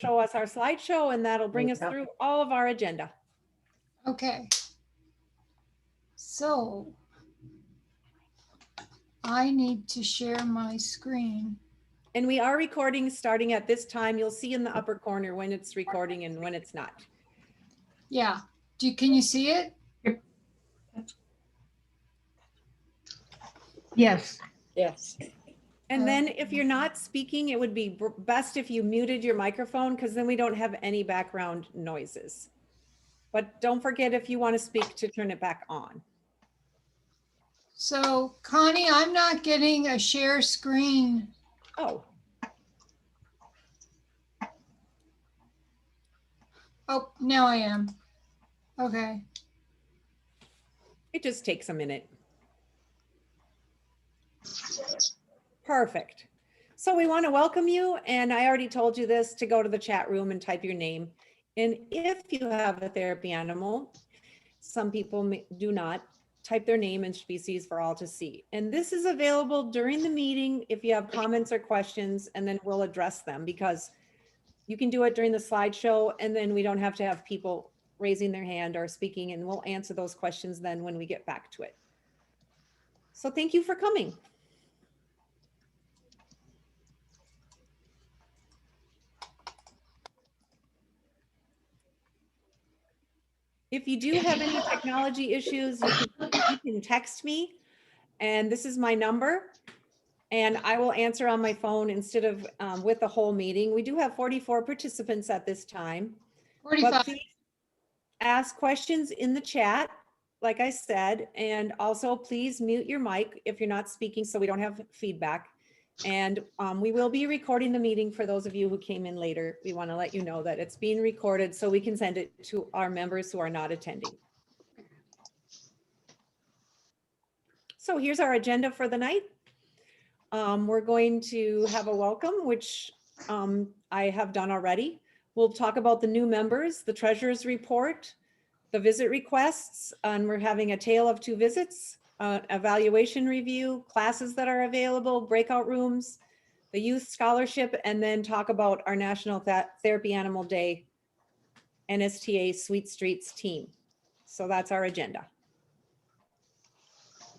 show us our slideshow, and that'll bring us through all of our agenda. Okay. So I need to share my screen. And we are recording starting at this time. You'll see in the upper corner when it's recording and when it's not. Yeah. Can you see it? Yes. Yes. And then if you're not speaking, it would be best if you muted your microphone, because then we don't have any background noises. But don't forget, if you want to speak, to turn it back on. So Connie, I'm not getting a share screen. Oh. Oh, now I am. Okay. It just takes a minute. Perfect. So we want to welcome you, and I already told you this, to go to the chat room and type your name. And if you have a therapy animal, some people do not, type their name and species for all to see. And this is available during the meeting if you have comments or questions, and then we'll address them, because you can do it during the slideshow, and then we don't have to have people raising their hand or speaking, and we'll answer those questions then when we get back to it. So thank you for coming. If you do have any technology issues, you can text me, and this is my number, and I will answer on my phone instead of with the whole meeting. We do have 44 participants at this time. 45. But please ask questions in the chat, like I said, and also please mute your mic if you're not speaking so we don't have feedback. And we will be recording the meeting for those of you who came in later. We want to let you know that it's being recorded so we can send it to our members who are not attending. So here's our agenda for the night. We're going to have a welcome, which I have done already. We'll talk about the new members, the treasurer's report, the visit requests, and we're having a tale of two visits, evaluation review, classes that are available, breakout rooms, the youth scholarship, and then talk about our National Therapy Animal Day, NSTA Sweet Streets team. So that's our agenda.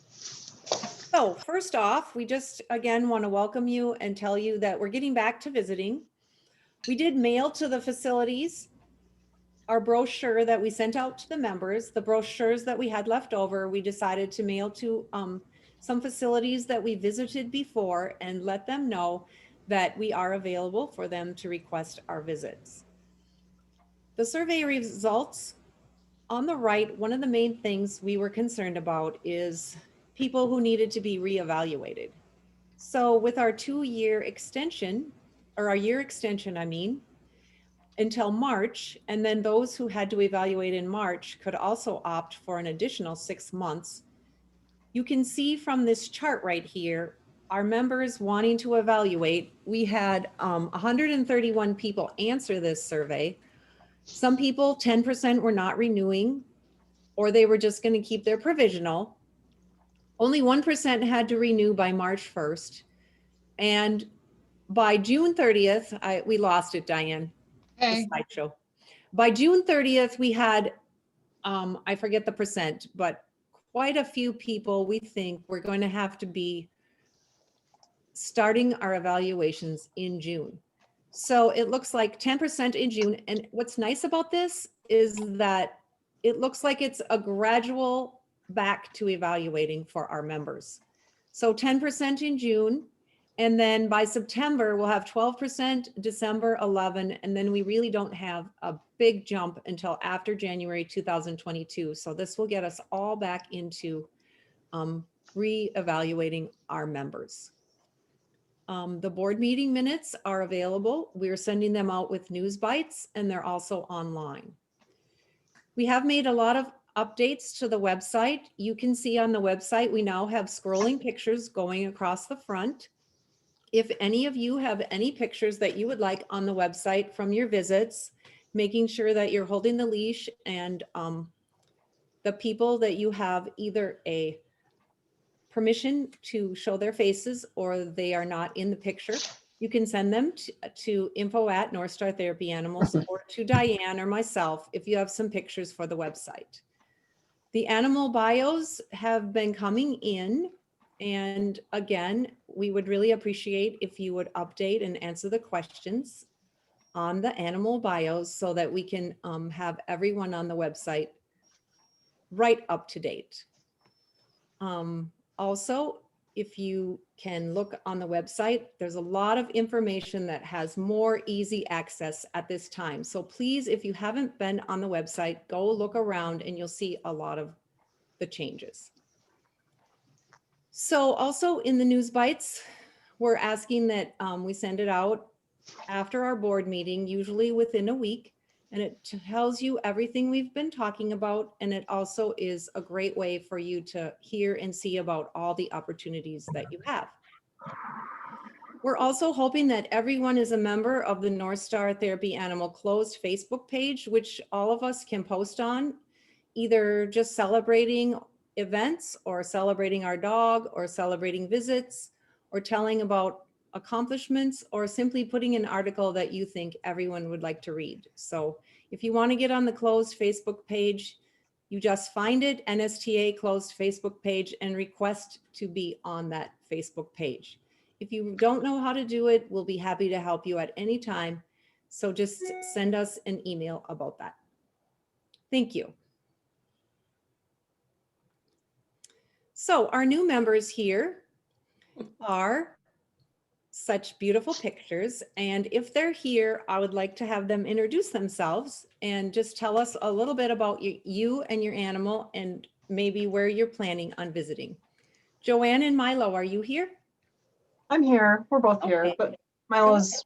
So first off, we just again want to welcome you and tell you that we're getting back to visiting. We did mail to the facilities our brochure that we sent out to the members. The brochures that we had left over, we decided to mail to some facilities that we visited before and let them know that we are available for them to request our visits. The survey results on the right, one of the main things we were concerned about is people who needed to be reevaluated. So with our 2-year extension, or our year extension, I mean, until March, and then those who had to evaluate in March could also opt for an additional 6 months. You can see from this chart right here, our members wanting to evaluate, we had 131 people answer this survey. Some people, 10% were not renewing, or they were just going to keep their provisional. Only 1% had to renew by March 1st. And by June 30th, we lost it, Diane. Okay. The slideshow. By June 30th, we had, I forget the percent, but quite a few people we think we're going to have to be starting our evaluations in June. So it looks like 10% in June. And what's nice about this is that it looks like it's a gradual back to evaluating for our members. So 10% in June. And then by September, we'll have 12%, December 11, and then we really don't have a big jump until after January 2022. So this will get us all back into re-evaluating our members. The board meeting minutes are available. We're sending them out with news bites, and they're also online. We have made a lot of updates to the website. You can see on the website, we now have scrolling pictures going across the front. If any of you have any pictures that you would like on the website from your visits, making sure that you're holding the leash and the people that you have either a permission to show their faces or they are not in the picture, You can send them to info@NorthStarTherapyAnimals or to Diane or myself if you have some pictures for the website. The animal bios have been coming in. And again, we would really appreciate if you would update and answer the questions on the animal bios so that we can have everyone on the website right up to date. Also, if you can look on the website, there's a lot of information that has more easy access at this time. So please, if you haven't been on the website, go look around and you'll see a lot of the changes. So also in the news bites, we're asking that we send it out after our board meeting, usually within a week. And it tells you everything we've been talking about. And it also is a great way for you to hear and see about all the opportunities that you have. We're also hoping that everyone is a member of the North Star Therapy Animal closed Facebook page, which all of us can post on, either just celebrating events or celebrating our dog or celebrating visits or telling about accomplishments or simply putting an article that you think everyone would like to read. So if you want to get on the closed Facebook page, you just find it, NSTA closed Facebook page, and request to be on that Facebook page. If you don't know how to do it, we'll be happy to help you at any time. So just send us an email about that. Thank you. So our new members here are such beautiful pictures. And if they're here, I would like to have them introduce themselves and just tell us a little bit about you and your animal and maybe where you're planning on visiting. Joanne and Milo, are you here? I'm here. We're both here, Okay. but Milo's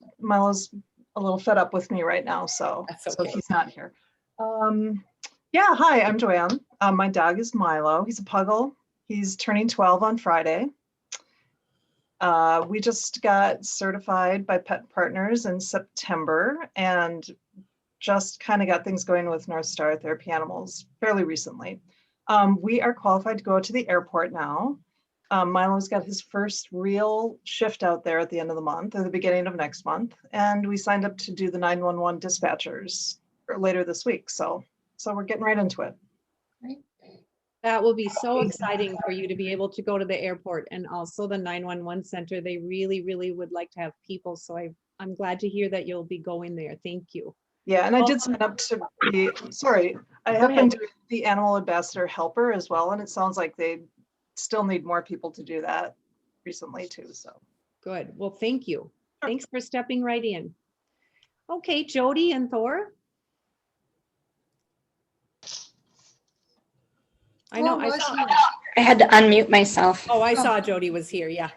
a little fed up with me right now, so That's okay. he's not here. Yeah, hi, I'm Joanne. My dog is Milo. He's a puggle. He's turning 12 on Friday. We just got certified by Pet Partners in September and just kind of got things going with North Star Therapy Animals fairly recently. We are qualified to go to the airport now. Milo's got his first real shift out there at the end of the month or the beginning of next month. And we signed up to do the 911 dispatchers later this week. So we're getting right into it. That will be so exciting for you to be able to go to the airport and also the 911 center. They really, really would like to have people. So I'm glad to hear that you'll be going there. Thank you. Yeah, and I did sign up to be, I have been doing the animal ambassador helper as well. And it sounds like they still need more people to do that recently too, so. Good. Well, thank you. Thanks for stepping right in. Okay, Jody and Thor. I know. I had to unmute myself. Oh, I saw Jody was here. Yeah.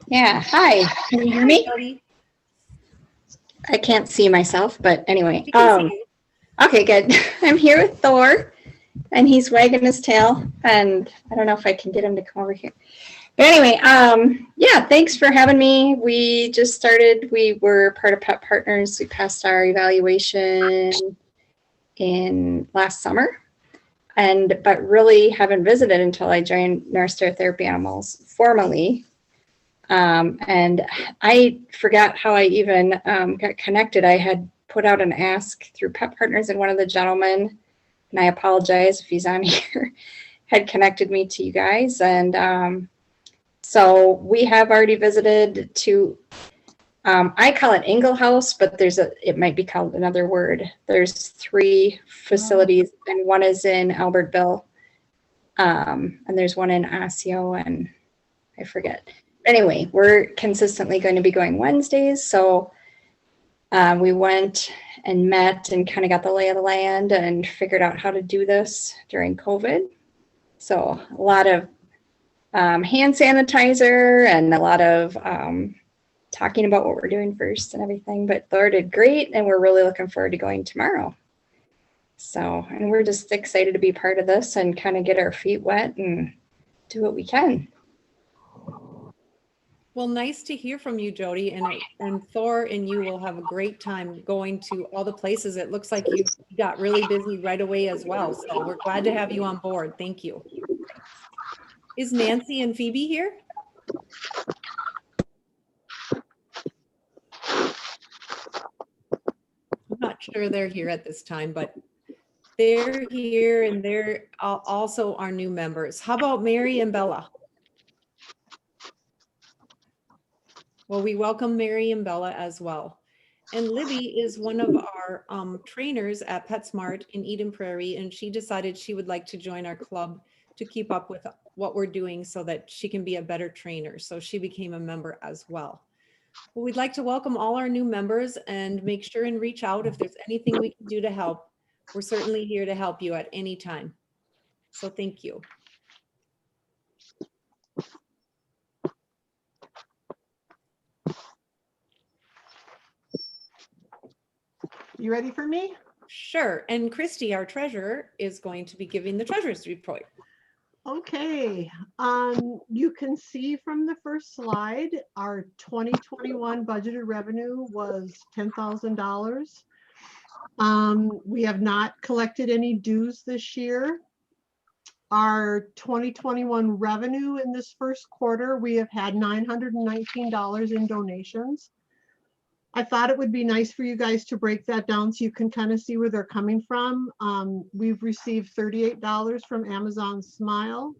Yeah. Hi. Can you hear me? Jody. I can't see myself, but anyway. We can see you. Okay, good. I'm here with Thor, and he's wagging his tail, and I don't know if I can get him to come over here. But anyway, yeah, thanks for having me. We just started. We were part of Pet Partners. We passed our evaluation in last summer. But really haven't visited until I joined North Star Therapy Animals formally. And I forgot how I even got connected. I had put out an ask through Pet Partners, and one of the gentlemen, and I apologize if he's on here, had connected me to you guys. And so we have already visited to, I call it Ingle House, but it might be called another word. There's 3 facilities, and one is in Albertville. And there's one in Osseo, and I forget. Anyway, we're consistently going to be going Wednesdays. So we went and met and kind of got the lay of the land and figured out how to do this during COVID. So a lot of hand sanitizer and a lot of talking about what we're doing first and everything. But Thor did great, and we're really looking forward to going tomorrow. So, and we're just excited to be part of this and kind of get our feet wet and do what we can. Well, nice to hear from you, Jody, and Thor and you will have a great time going to all the places. It looks like you got really busy right away as well. So we're glad to have you on board. Thank you. Is Nancy and Phoebe here? sure they're here at this time, but they're here and they're also our new members. How about Mary and Bella? Well, we welcome Mary and Bella as well. And Libby is one of our trainers at Petsmart in Eden Prairie, and she decided she would like to join our club to keep up with what we're doing so that she can be a better trainer. So she became a member as well. Well, we'd like to welcome all our new members and make sure and reach out if there's anything we can do to help. We're certainly here to help you at any time. So thank you. You ready for me? Sure. And Christy, our treasurer, is going to be giving the treasurer's report. Okay. You can see from the first slide, our 2021 budgeted revenue was $10,000. We have not collected any dues this year. Our 2021 revenue in this first quarter, we have had $919 in donations. I thought it would be nice for you guys to break that down so you can kind of see where they're coming from. We've received $38 from Amazon Smile,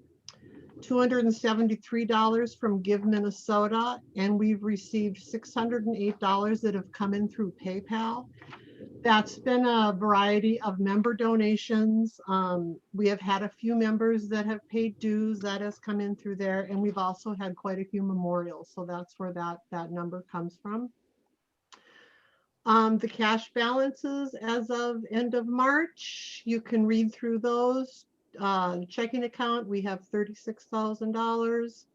$273 from Give Minnesota, and we've received $608 that have come in through PayPal. That's been a variety of member donations. We have had a few members that have paid dues that has come in through there, and we've also had quite a few memorials. So that's where that number comes from. The cash balances as of end of March, you can read through those. Checking account, we have $36,000.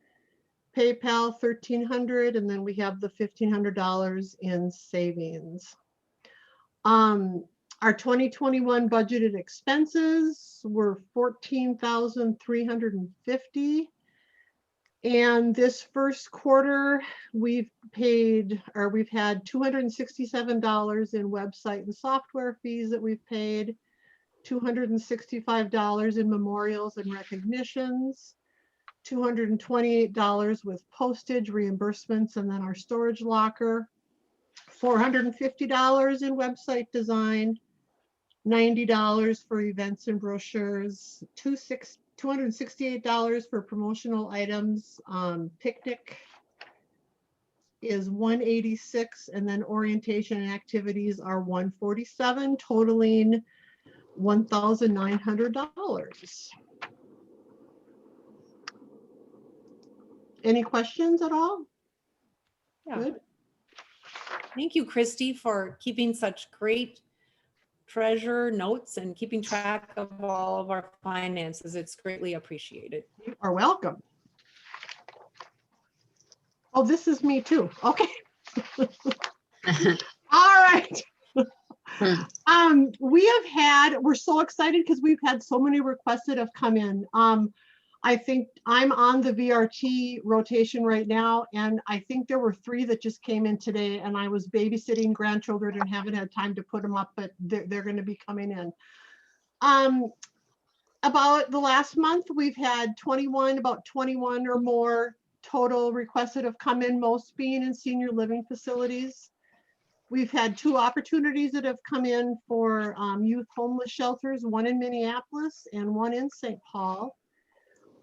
PayPal, $1,300, and then we have the $1,500 in savings. Our 2021 budgeted expenses were $14,350. And this first quarter, we've had $267 in website and software fees that we've paid, $265 in memorials and recognitions, $228 with postage, reimbursements, and then our storage locker, $450 in website design, $90 for events and brochures, $268 for promotional items. Picnic is $186, and then orientation and activities are $147, totaling $1,900. Any questions at all? Yeah. Good. Thank you, Christy, for keeping such great treasure notes and keeping track of all of our finances. It's greatly appreciated. You are welcome. Oh, this is me too. Okay. All right. We're so excited because we've had so many requests that have come in. I think I'm on the VRT rotation right now, and I think there were 3 that just came in today, and I was babysitting grandchildren and haven't had time to put them up, but they're going to be coming in. About the last month, we've had about 21 or more total requests that have come in, most being in senior living facilities. We've had 2 opportunities that have come in for youth homeless shelters, one in Minneapolis and one in St. Paul.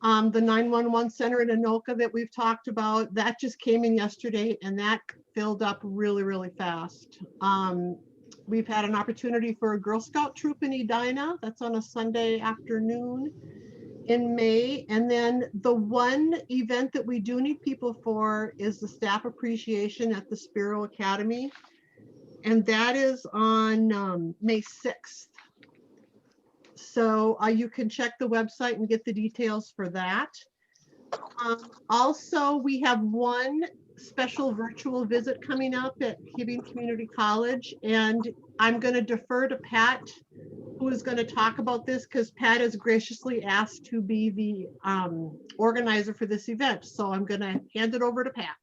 The 911 center in Anoka that we've talked about, that just came in yesterday, and that filled up really, really fast. We've had an opportunity for a Girl Scout troop in Edina. That's on a Sunday afternoon in May. And then the one event that we do need people for is the staff appreciation at the Spiro Academy. And that is on May 6th. So you can check the website and get the details for that. Also, we have one special virtual visit coming up at Hibbing Community College, and I'm going to defer to Pat, who is going to talk about this, because Pat has graciously asked to be the organizer for this event. So I'm going to hand it over to Pat.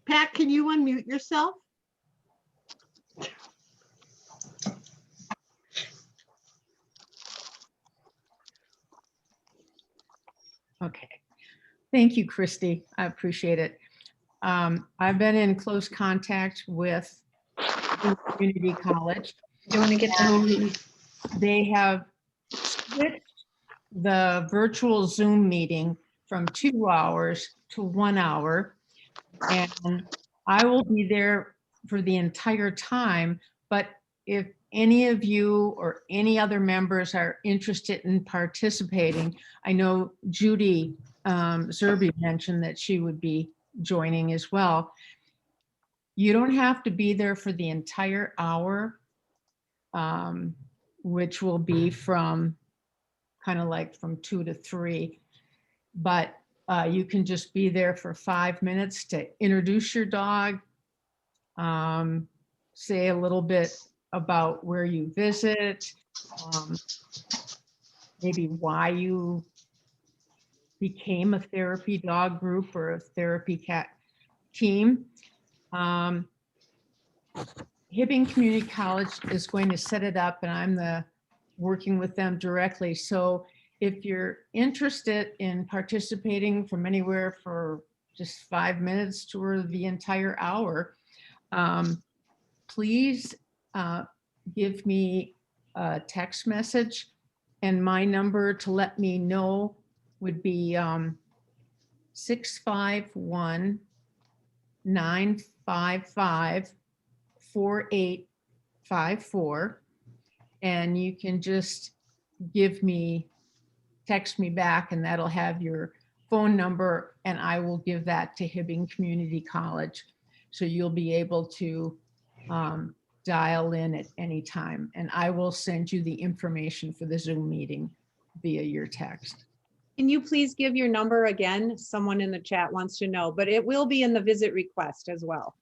Pat, can you unmute yourself? Okay. Thank you, Christy. I appreciate it. I've been in close contact with the community college. You want to get them? They have switched the virtual Zoom meeting from 2 hours to 1 hour. And I will be there for the entire time. But if any of you or any other members are interested in participating, I know Judy Zerby mentioned that she would be joining as well. You don't have to be there for the entire hour, which will be from kind of like from 2 to 3, but you can just be there for 5 minutes to introduce your dog, say a little bit about where you visit, maybe why you became a therapy dog group or a therapy cat team. Hibbing Community College is going to set it up, and I'm working with them directly. So if you're interested in participating from anywhere for just 5 minutes to the entire hour, please give me a text message, and my number to let me know would be 651-955-4854. And you can just text me back, and that'll have your phone number, and I will give that to Hibbing Community College. So you'll be able to dial in at any time, and I will send you the information for the Zoom meeting via your text. Can you please give your number again? Someone in the chat wants to know, but it will be in the visit request as well.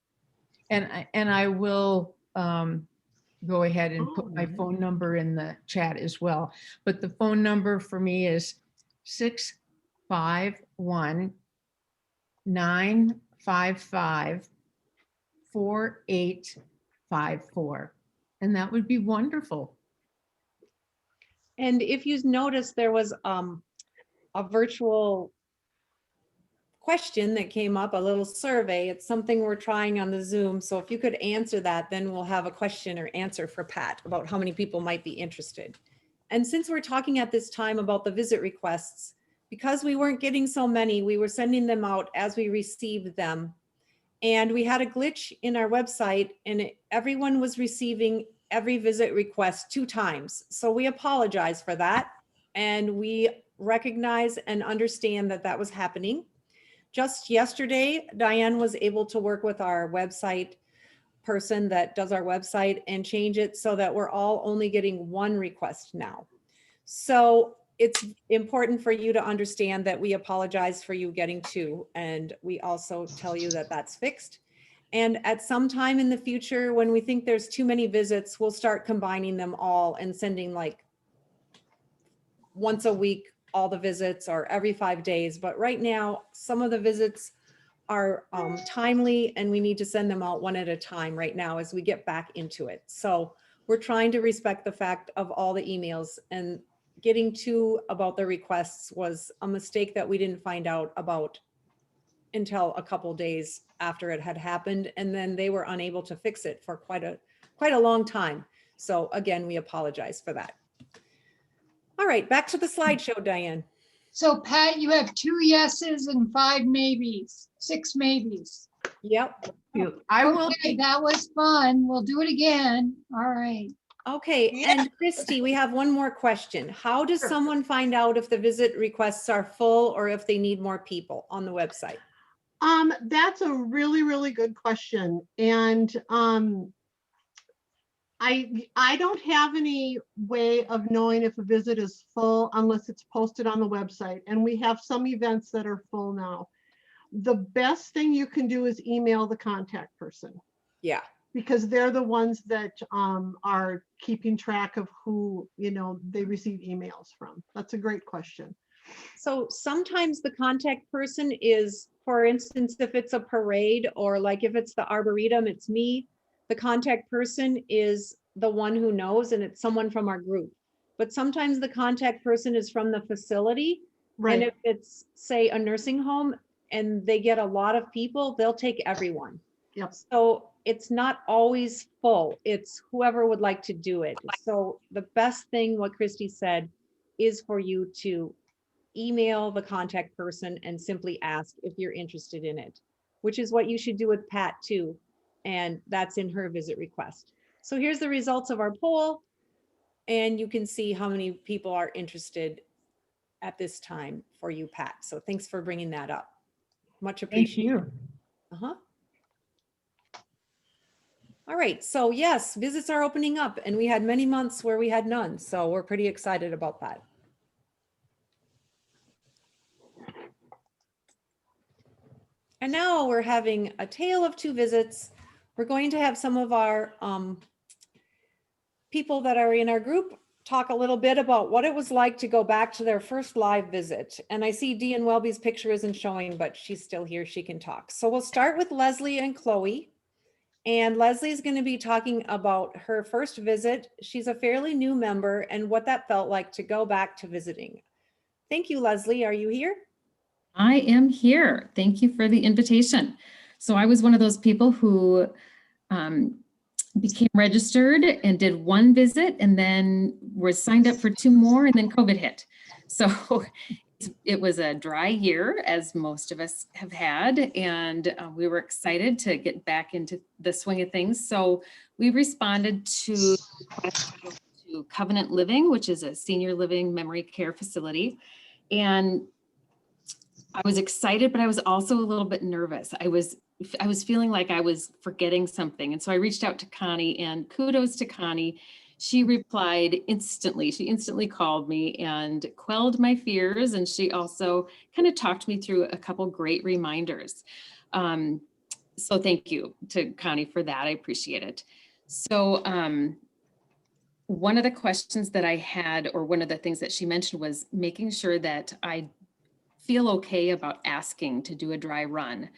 And I will go ahead and put my phone number in the chat as well. But the phone number for me is 651-955-4854. And that would be wonderful. And if you notice, there was a virtual question that came up, a little survey. It's something we're trying on the Zoom. So if you could answer that, then we'll have a question or answer for Pat about how many people might be interested. And since we're talking at this time about the visit requests, because we weren't getting so many, we were sending them out as we received them. And we had a glitch in our website, and everyone was receiving every visit request 2 times. So we apologize for that. And we recognize and understand that that was happening. Just yesterday, Diane was able to work with our website person that does our website and change it so that we're all only getting 1 request now. So it's important for you to understand that we apologize for you getting 2, and we also tell you that that's fixed. And at some time in the future, when we think there's too many visits, we'll start combining them all and sending like once a week all the visits, or every 5 days. But right now, some of the visits are timely, and we need to send them out one at a time right now as we get back into it. So we're trying to respect the fact of all the emails, and getting 2 about the requests was a mistake that we didn't find out about until a couple days after it had happened. And then they were unable to fix it for quite a long time. So again, we apologize for that. All right, back to the slideshow, Diane. So Pat, you have 2 yeses and 5 maybes, 6 maybes. Yep. I will. Okay, that was fun. We'll do it again. All right. Okay, and Christy, we have one more question. How does someone find out if the visit requests are full or if they need more people on the website? That's a really, really good question. And I don't have any way of knowing if a visit is full unless it's posted on the website. And we have some events that are full now. The best thing you can do is email the contact person. Yeah. Because they're the ones that are keeping track of who, they receive emails from. That's a great question. So sometimes the contact person is, for instance, if it's a parade, or like if it's the Arboretum, it's me. The contact person is the one who knows, and it's someone from our group. But sometimes the contact person is from the facility, And Right. if it's, say, a nursing home and they get a lot of people, they'll take everyone. Yep. So it's not always full. It's whoever would like to do it. So the best thing, what Christy said, is for you to email the contact person and simply ask if you're interested in it, which is what you should do with Pat too. And that's in her visit request. So here's the results of our poll. And you can see how many people are interested at this time for you, Pat. So thanks for bringing that up. Much Thank appreciated. you. Uh-huh. All right, so yes, visits are opening up and we had many months where we had none. So we're pretty excited about that. And now we're having a tale of two visits. We're going to have some of our people that are in our group talk a little bit about what it was like to go back to their first live visit. And I see Dean Welby's picture isn't showing, but she's still here. She can talk. So we'll start with Leslie and Chloe. And Leslie's going to be talking about her first visit. She's a fairly new member and what that felt like to go back to visiting. Thank you, Leslie. Are you here? I am here. Thank you for the invitation. So I was one of those people who became registered and did one visit and then was signed up for two more and then COVID hit. So it was a dry year, as most of us have had, and we were excited to get back into the swing of things. So we responded to Covenant Living, which is a senior living memory care facility. And I was excited, but I was also a little bit nervous. I was feeling like I was forgetting something. And so I reached out to Connie, and kudos to Connie. She replied instantly. She instantly called me and quelled my fears. And she also kind of talked me through a couple great reminders. So thank you to Connie for that. I appreciate it. So one of the questions that I had, or one of the things that she mentioned, was making sure that I feel okay about asking to do a dry run.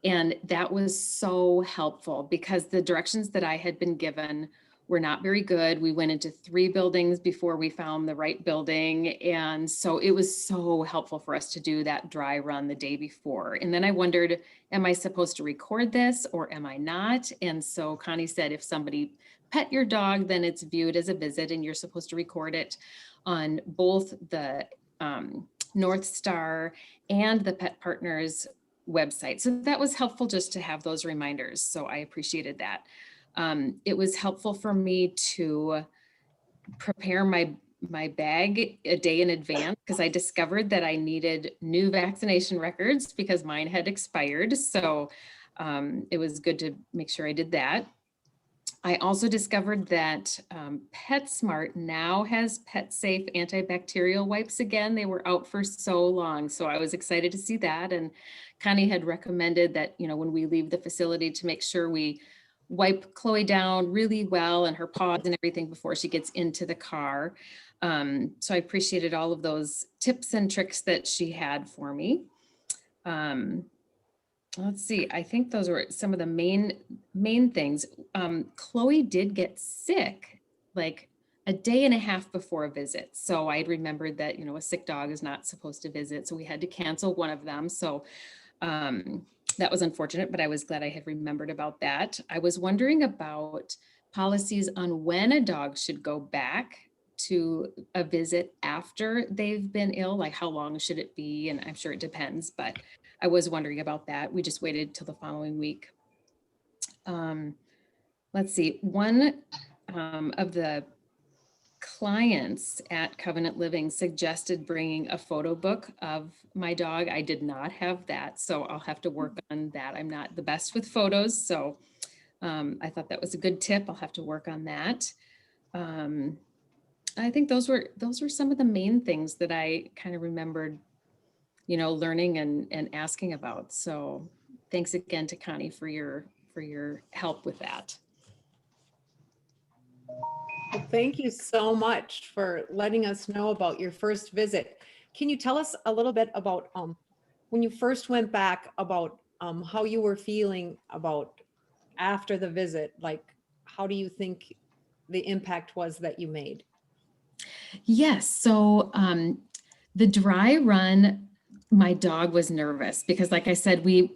And that was so helpful because the directions that I had been given were not very good. We went into 3 buildings before we found the right building. And so it was so helpful for us to do that dry run the day before. And then I wondered, am I supposed to record this or am I not? And so Connie said, if somebody pet your dog, then it's viewed as a visit and you're supposed to record it on both the North Star and the Pet Partners website. So that was helpful just to have those reminders. So I appreciated that. It was helpful for me to prepare my bag a day in advance because I discovered that I needed new vaccination records because mine had expired. So it was good to make sure I did that. I also discovered that Petsmart now has pet-safe antibacterial wipes again. They were out for so long, so I was excited to see that. And Connie had recommended that, you know, when we leave the facility to make sure we wipe Chloe down really well and her paws and everything before she gets into the car. So I appreciated all of those tips and tricks that she had for me. Let's see, I think those were some of the main things. Chloe did get sick like a day and a half before a visit. So I remembered that, you know, a sick dog is not supposed to visit. So we had to cancel one of them. So that was unfortunate, but I was glad I had remembered about that. I was wondering about policies on when a dog should go back to a visit after they've been ill, like how long should it be? And I'm sure it depends, but I was wondering about that. We just waited till the following week. Let's see, one of the clients at Covenant Living suggested bringing a photo book of my dog. I did not have that, so I'll have to work on that. I'm not the best with photos, so I thought that was a good tip. I'll have to work on that. I think those were some of the main things that I kind of remembered, you know, learning and asking about. So thanks again to Connie for your help with that. Well, thank you so much for letting us know about your first visit. Can you tell us a little bit about when you first went back, about how you were feeling about after the visit? Like, how do you think the impact was that you made? Yes, so The dry run, my dog was nervous because like I said, we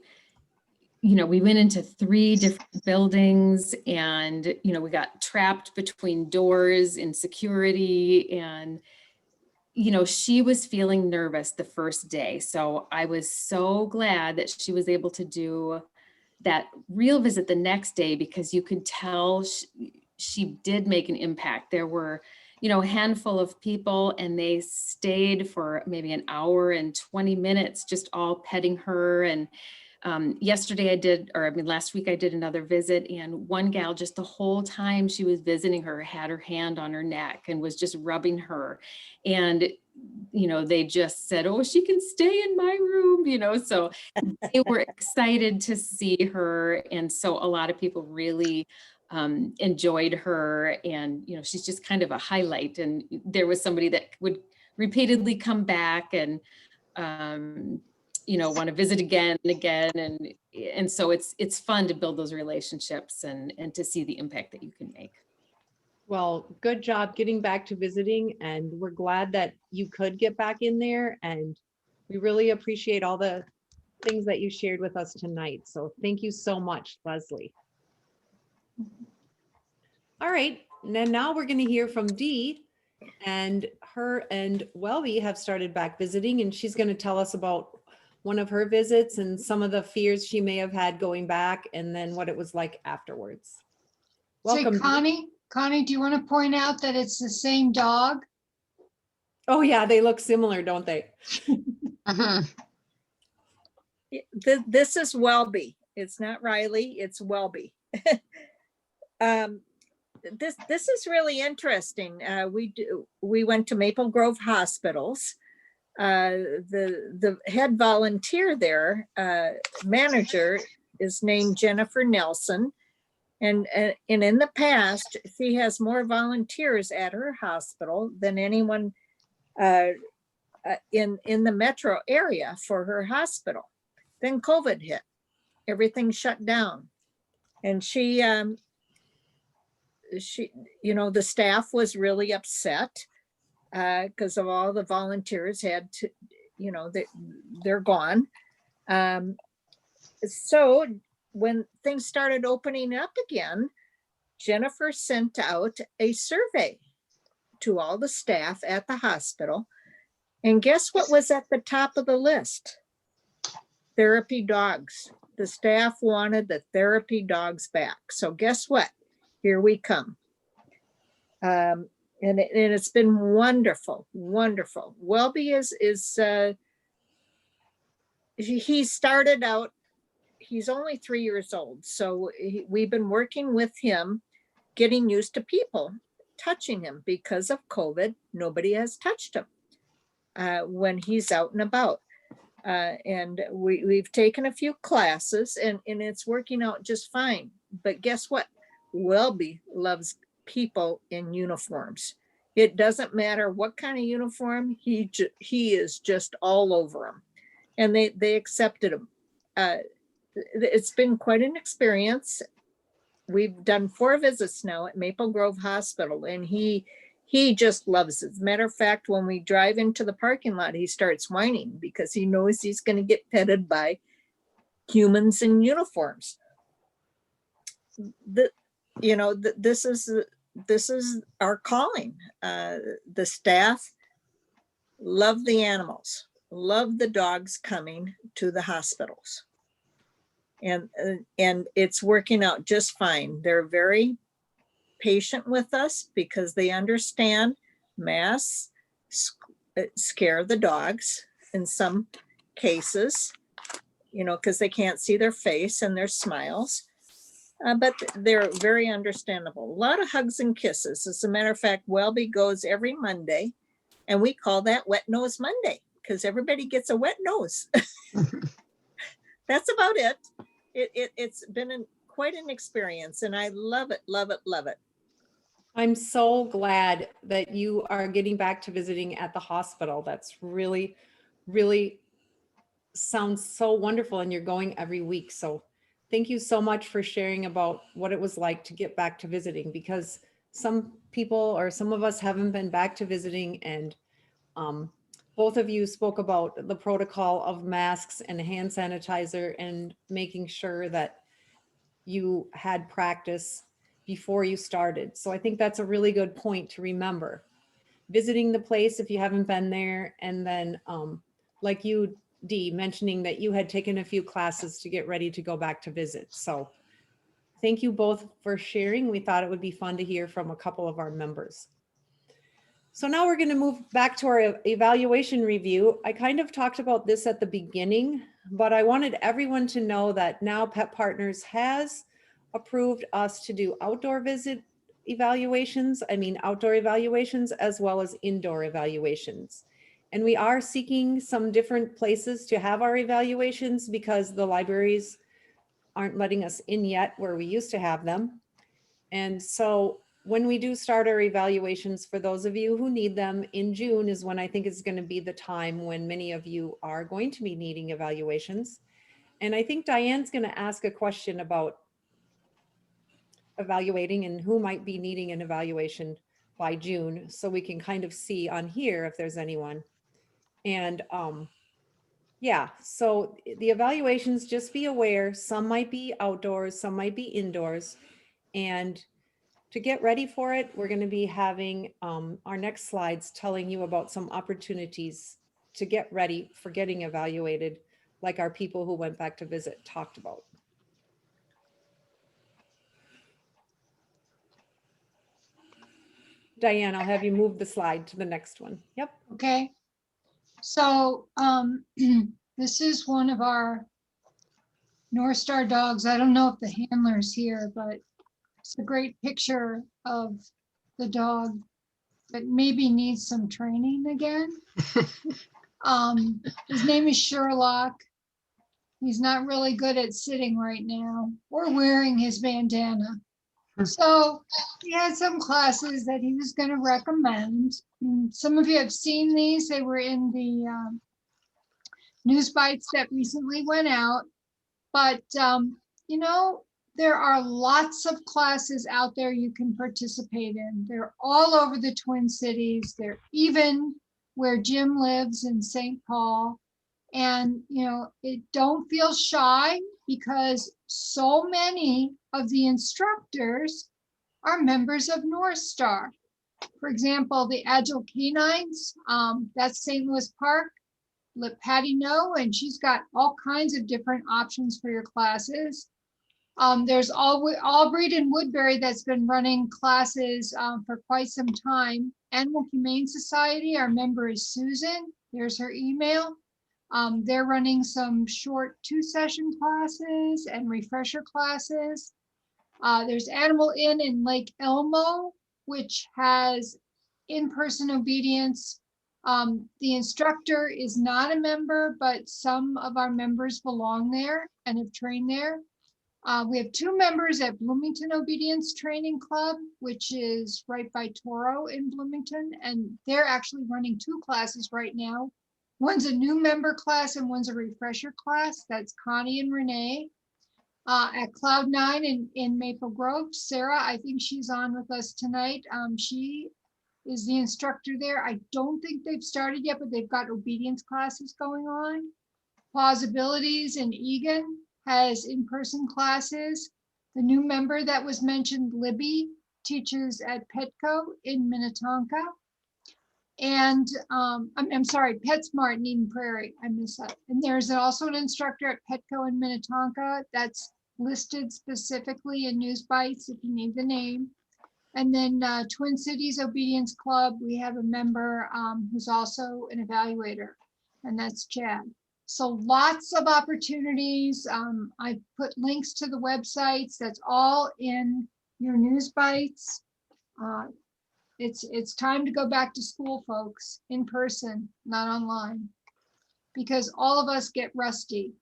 went into 3 different buildings and, we got trapped between doors in security and, she was feeling nervous the first day. So I was so glad that she was able to do that real visit the next day because you could tell she did make an impact. There were, a handful of people and they stayed for maybe an hour and 20 minutes, just all petting her. And last week I did another visit and one gal just the whole time she was visiting her had her hand on her neck and was just rubbing her. And, they just said, oh, she can stay in my room, so they were excited to see her. And so a lot of people really enjoyed her and, she's just kind of a highlight. And there was somebody that would repeatedly come back and, want to visit again and again. And so it's fun to build those relationships and to see the impact that you can make. Well, good job getting back to visiting, and we're glad that you could get back in there, and we really appreciate all the things that you shared with us tonight. So thank you so much, Leslie. All right, and then now we're going to hear from Dee, and her and Welby have started back visiting, and she's going to tell us about one of her visits and some of the fears she may have had going back, and then what it was like afterwards. Welcome, Say, Connie, do you want to point out that it's the same dog? Oh yeah, they look similar, don't they? This is Welby. It's not Riley, it's Welby. This is really interesting. We went to Maple Grove Hospitals. The head volunteer there, manager, is named Jennifer Nelson. And in the past, she has more volunteers at her hospital than anyone in the metro area for her hospital. Then COVID hit, everything shut down. And she, the staff was really upset because of all the volunteers had to, they're gone. So when things started opening up again, Jennifer sent out a survey to all the staff at the hospital. And guess what was at the top of the list? Therapy dogs. The staff wanted the therapy dogs back. So guess what? Here we come. And it's been wonderful, wonderful. Welby he started out, he's only 3 years old. So we've been working with him, getting used to people touching him because of COVID. Nobody has touched him when he's out and about. And we've taken a few classes and it's working out just fine. But guess what? Welby loves people in uniforms. It doesn't matter what kind of uniform, he is just all over them. And they accepted him. It's been quite an experience. We've done 4 visits now at Maple Grove Hospital, and he just loves it. As a matter of fact, when we drive into the parking lot, he starts whining because he knows he's going to get petted by humans in uniforms. This is our calling. The staff love the animals, love the dogs coming to the hospitals. And it's working out just fine. They're very patient with us because they understand masks scare the dogs in some cases, because they can't see their face and their smiles. But they're very understandable. A lot of hugs and kisses. As a matter of fact, Welby goes every Monday, and we call that Wet Nose Monday because everybody gets a wet nose. That's about it. It's been quite an experience, and I love it, love it, love it. I'm so glad that you are getting back to visiting at the hospital. That's really, really sounds so wonderful, and you're going every week. So thank you so much for sharing about what it was like to get back to visiting, because some people or some of us haven't been back to visiting, and both of you spoke about the protocol of masks and hand sanitizer and making sure that you had practice before you started. So I think that's a really good point to remember. Visiting the place if you haven't been there, and then like you, Dee, mentioning that you had taken a few classes to get ready to go back to visit. So thank you both for sharing. We thought it would be fun to hear from a couple of our members. So now we're going to move back to our evaluation review. I kind of talked about this at the beginning, but I wanted everyone to know that now Pet Partners has approved us to do outdoor visit evaluations, outdoor evaluations as well as indoor evaluations. And we are seeking some different places to have our evaluations because the libraries aren't letting us in yet where we used to have them. And so when we do start our evaluations, for those of you who need them in June is when I think is going to be the time when many of you are going to be needing evaluations. And I think Diane's going to ask a question about evaluating and who might be needing an evaluation by June, so we can kind of see on here if there's anyone. And yeah, so the evaluations, just be aware, some might be outdoors, some might be indoors. And to get ready for it, we're going to be having our next slides telling you about some opportunities to get ready for getting evaluated, like our people who went back to visit talked about. Diane, I'll have you move the slide to the next one. Yep. Okay. So this is one of our North Star dogs. I don't know if the handler's here, but it's a great picture of the dog that maybe needs some training again. His name is Sherlock. He's not really good at sitting right now or wearing his bandana. So he had some classes that he was going to recommend. And some of you have seen these. They were in the news bites that recently went out. But, you know, there are lots of classes out there you can participate in. They're all over the Twin Cities. They're even where Jim lives in St. Paul. And, you know, don't feel shy because so many of the instructors are members of North Star. For example, the Agile Canines, that's St. Louis Park. Let Patty know, and she's got all kinds of different options for your classes. There's Albrecht and Woodbury that's been running classes for quite some time. Animal Humane Society, our member is Susan. There's her email. They're running some short 2-session classes and refresher classes. There's Animal Inn in Lake Elmo, which has in-person obedience. The instructor is not a member, but some of our members belong there and have trained there. We have 2 members at Bloomington Obedience Training Club, which is right by Toro in Bloomington, and they're actually running 2 classes right now. One's a new member class and one's a refresher class. That's Connie and Renee. At Cloud9 in Maple Grove, Sarah, I think she's on with us tonight. She is the instructor there. I don't think they've started yet, but they've got obedience classes going on. Plausibilities in Egan has in-person classes. The new member that was mentioned, Libby, teaches at Petco in Minnetonka. And I'm sorry, Petsmart in Eden Prairie. I missed that. And there's also an instructor at Petco in Minnetonka that's listed specifically in News Bites if you need the name. And then Twin Cities Obedience Club, we have a member who's also an evaluator, and that's Chad. So lots of opportunities. I put links to the websites. That's all in your News Bites. It's time to go back to school, folks, in person, not online, because all of us get rusty.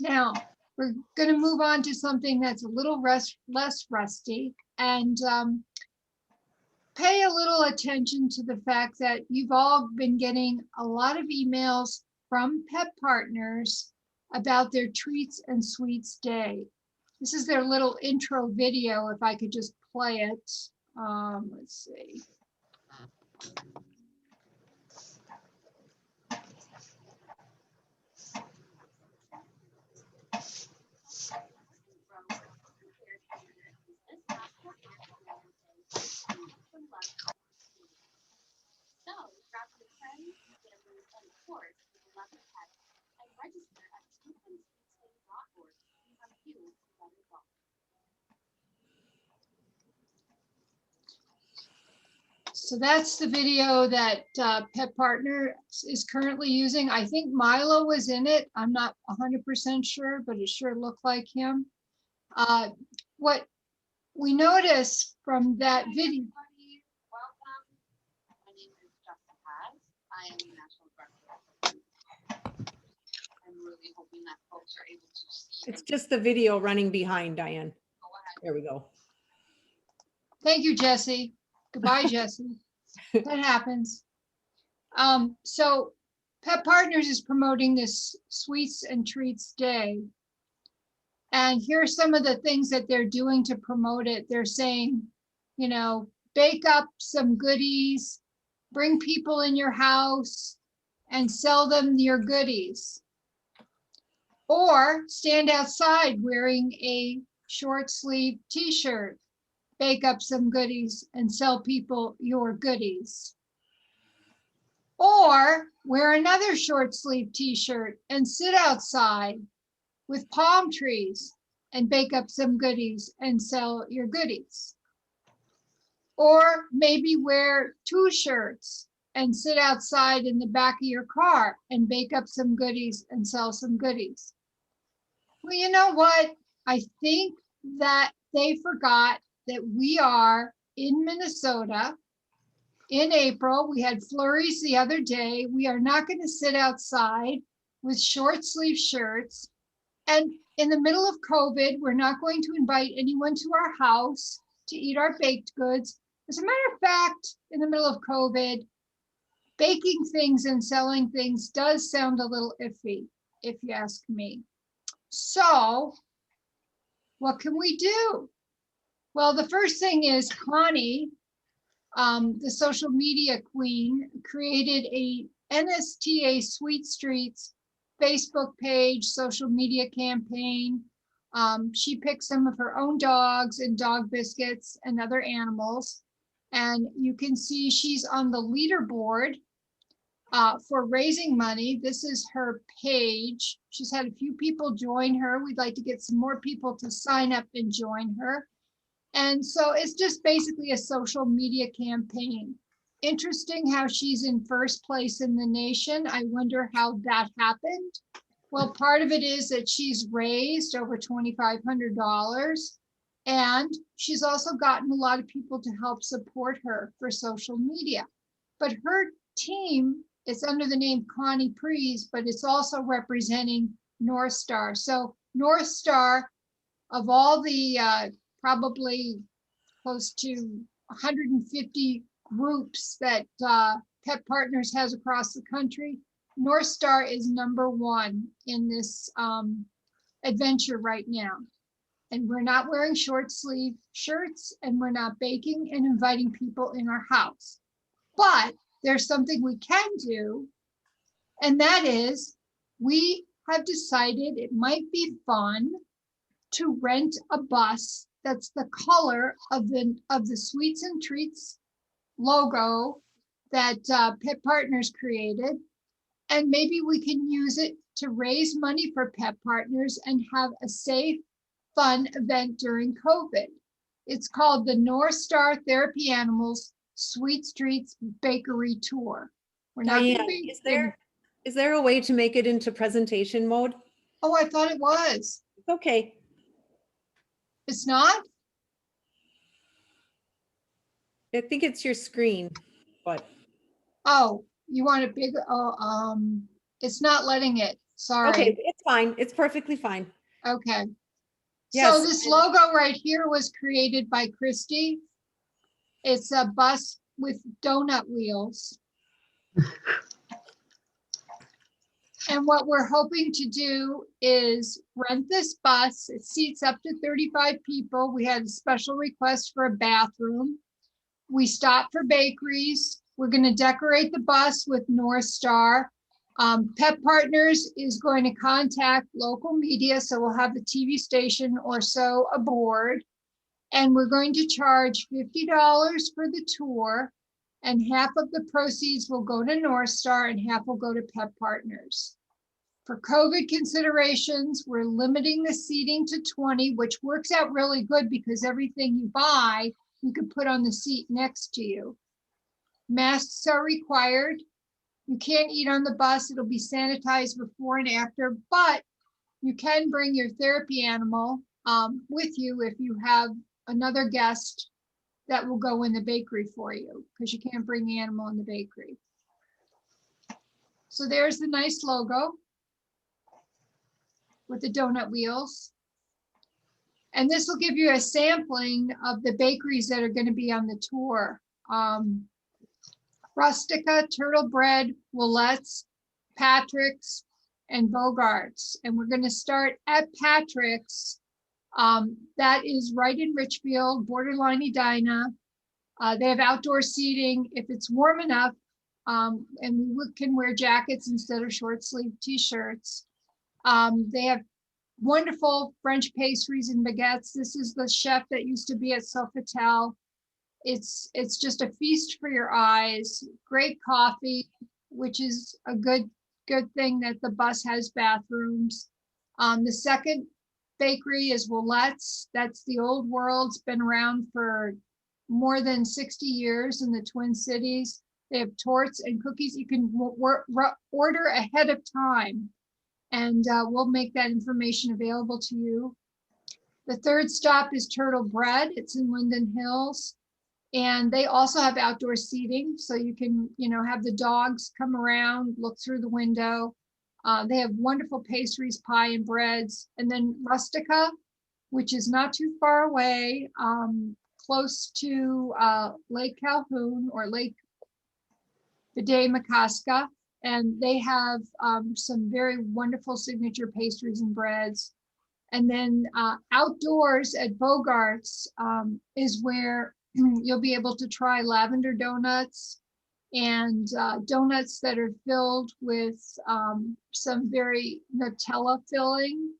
Now, we're going to move on to something that's a little less rusty, and pay a little attention to the fact that you've all been getting a lot of emails from Pet Partners about their Treats and Sweets Day. This is their little intro video, if I could just play it. Let's see. So that's the video that Pet Partner is currently using. I think Milo was in it. I'm not 100% sure, but it sure looked like him. What we noticed from that video. Welcome. My name is Jessica. I am the National Director. I'm really hoping that folks are able to see. It's just the video running behind, Diane. Go ahead. There we go. Thank you, Jesse. Goodbye, Jesse. That happens. So Pet Partners is promoting this Sweets and Treats Day. And here are some of the things that they're doing to promote it. They're saying, you know, bake up some goodies, bring people in your house and sell them your goodies. Or stand outside wearing a short sleeve t-shirt, bake up some goodies and sell people your goodies. Or wear another short sleeve t-shirt and sit outside with palm trees and bake up some goodies and sell your goodies. Or maybe wear 2 shirts and sit outside in the back of your car and bake up some goodies and sell some goodies. Well, you know what? I think that they forgot that we are in Minnesota in April. We had flurries the other day. We are not going to sit outside with short sleeve shirts. And in the middle of COVID, we're not going to invite anyone to our house to eat our baked goods. As a matter of fact, in the middle of COVID, baking things and selling things does sound a little iffy, if you ask me. So what can we do? Well, the first thing is Connie, the social media queen, created a NSTA Sweet Streets Facebook page, social media campaign. She picked some of her own dogs and dog biscuits and other animals. And you can see she's on the leaderboard for raising money. This is her page. She's had a few people join her. We'd like to get some more people to sign up and join her. And so it's just basically a social media campaign. Interesting how she's in first place in the nation. I wonder how that happened. Well, part of it is that she's raised over $2,500, and she's also gotten a lot of people to help support her for social media. But her team is under the name Connie Prees, but it's also representing North Star. So North Star, of all the probably close to 150 groups that Pet Partners has across the country, North Star is #1 in this adventure right now. And we're not wearing short sleeve shirts, and we're not baking and inviting people in our house. But there's something we can do, and that is we have decided it might be fun to rent a bus that's the color of the Sweets and Treats logo that Pet Partners created. And maybe we can use it to raise money for Pet Partners and have a safe, fun event during COVID. It's called the North Star Therapy Animals Sweet Streets Bakery Tour. We're not Diane, gonna be is there a way to make it into presentation mode? Oh, I thought it was. Okay. It's not? I think it's your screen, but Oh, you want it bigger? Oh, it's not letting it. Sorry. okay, it's fine. It's perfectly fine. Okay. Yes, So this and- logo right here was created by Christy. It's a bus with donut wheels. And what we're hoping to do is rent this bus. It seats up to 35 people. We had a special request for a bathroom. We stop for bakeries We're going to decorate the bus with North Star. Pet Partners is going to contact local media, so we'll have the TV station or so aboard. And we're going to charge $50 for the tour, and half of the proceeds will go to North Star and half will go to Pet Partners. For COVID considerations, we're limiting the seating to 20, which works out really good because everything you buy, you can put on the seat next to you. Masks are required. You can't eat on the bus. It'll be sanitized before and after, but you can bring your therapy animal with you if you have another guest that will go in the bakery for you, because you can't bring the animal in the bakery. So there's the nice logo with the donut wheels. And this will give you a sampling of the bakeries that are going to be on the tour. Rustica, Turtle Bread, Willette's, Patrick's, and Bogart's. And we're going to start at Patrick's. That is right in Richfield, borderline Edina. They have outdoor seating if it's warm enough, and we can wear jackets instead of short sleeve t-shirts. They have wonderful French pastries and baguettes. This is the chef that used to be at Sofitel. It's just a feast for your eyes. Great coffee, which is a good thing that the bus has bathrooms. The second bakery is Willette's. That's the old world. It's been around for more than 60 years in the Twin Cities. They have torts and cookies. You can order ahead of time, and we'll make that information available to you. The third stop is Turtle Bread. It's in Linden Hills. And they also have outdoor seating, so you can, have the dogs come around, look through the window. They have wonderful pastries, pie, and breads. And then Rustica, which is not too far away, close to Lake Calhoun or Lake Vidaye-Makaska. And they have some very wonderful signature pastries and breads. And then outdoors at Bogart's is where you'll be able to try lavender donuts and donuts that are filled with some very Nutella filling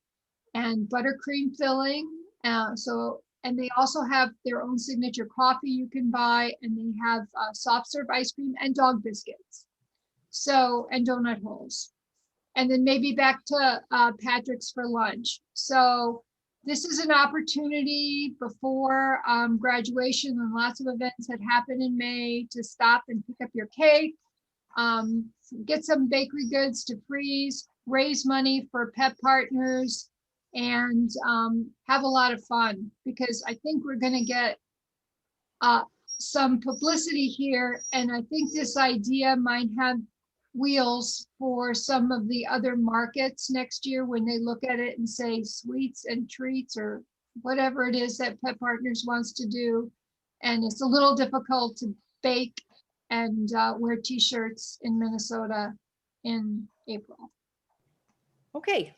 and buttercream filling. And they also have their own signature coffee you can buy, and they have soft serve ice cream and dog biscuits. And donut holes. And then maybe back to Patrick's for lunch. So this is an opportunity before graduation, and lots of events that happen in May, to stop and pick up your cake, get some bakery goods to freeze, raise money for Pet Partners, and have a lot of fun, because I think we're going to get some publicity here. And I think this idea might have wheels for some of the other markets next year when they look at it and say sweets and treats or whatever it is that Pet Partners wants to do. And it's a little difficult to bake and wear t-shirts in Minnesota in April. Okay.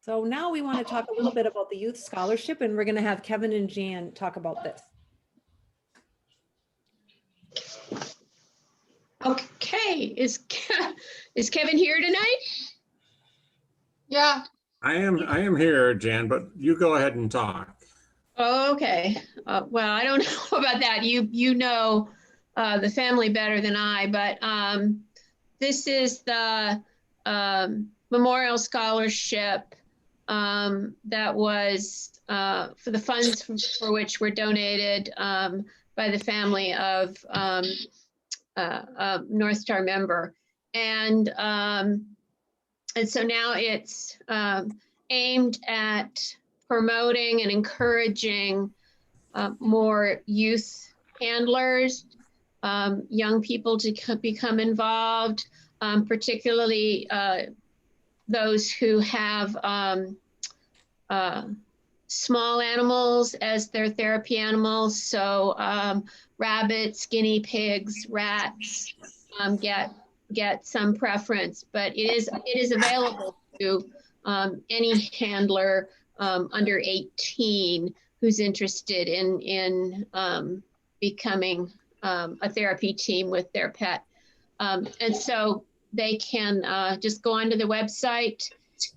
So now we want to talk a little bit about the youth scholarship, and we're going to have Kevin and Jan talk about this. Okay, is Kevin here tonight? Yeah. I am here, Jan, but you go ahead and talk. Oh, okay. Well, I don't know about that. You know the family better than I, but this is the Memorial Scholarship that was for the funds for which were donated by the family of a North Star member. And so now it's aimed at promoting and encouraging more youth handlers, young people to become involved, particularly those who have small animals as their therapy animals. So rabbits, guinea pigs, rats get some preference, but it is available to any handler under 18 who's interested in becoming a therapy team with their pet. And so they can just go onto the website,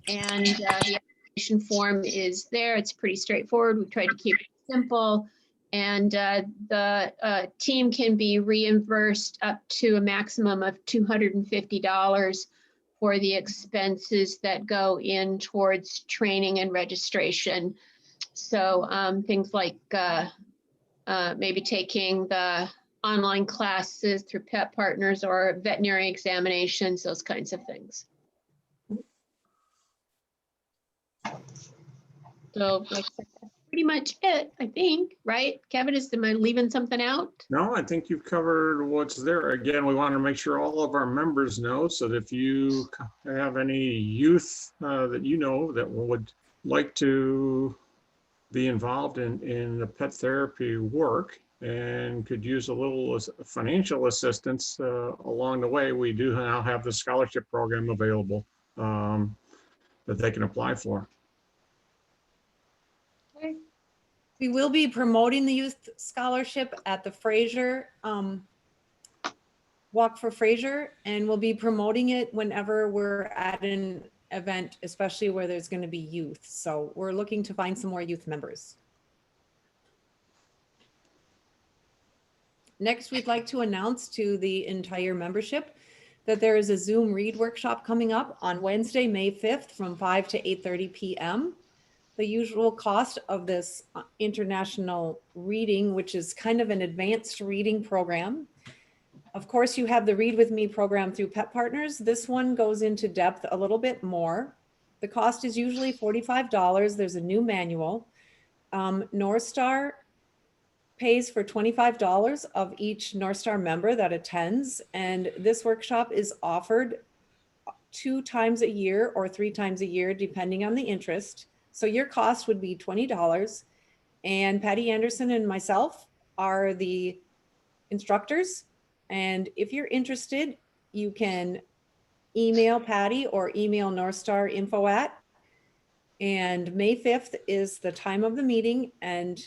and the application form is there. It's pretty straightforward. We tried to keep it simple. And the team can be reimbursed up to a maximum of $250 for the expenses that go in towards training and registration. So things like maybe taking the online classes through Pet Partners or veterinary examinations, those kinds of things. So like I said, that's pretty much it, I think, right? Kevin, am I leaving something out? No, I think you've covered what's there. Again, we want to make sure all of our members know, so that if you have any youth that you know that would like to be involved in the pet therapy work and could use a little financial assistance along the way, we do now have the scholarship program available that they can apply for. We will be promoting the youth scholarship at the Fraser Walk for Fraser, and we'll be promoting it whenever we're at an event, especially where there's going to be youth. So we're looking to find some more youth members. Next, we'd like to announce to the entire membership that there is a Zoom read workshop coming up on Wednesday, May 5th from 5 to 8:30 p.m. The usual cost of this international reading, which is kind of an advanced reading program. Of course, you have the Read With Me program through Pet Partners. This one goes into depth a little bit more. The cost is usually $45. There's a new manual. North Star pays for $25 of each North Star member that attends. And this workshop is offered 2 times a year or 3 times a year, depending on the interest. So your cost would be $20. And Patty Anderson and myself are the instructors. And if you're interested, you can email Patty or email North Star info at. And May 5th is the time of the meeting. And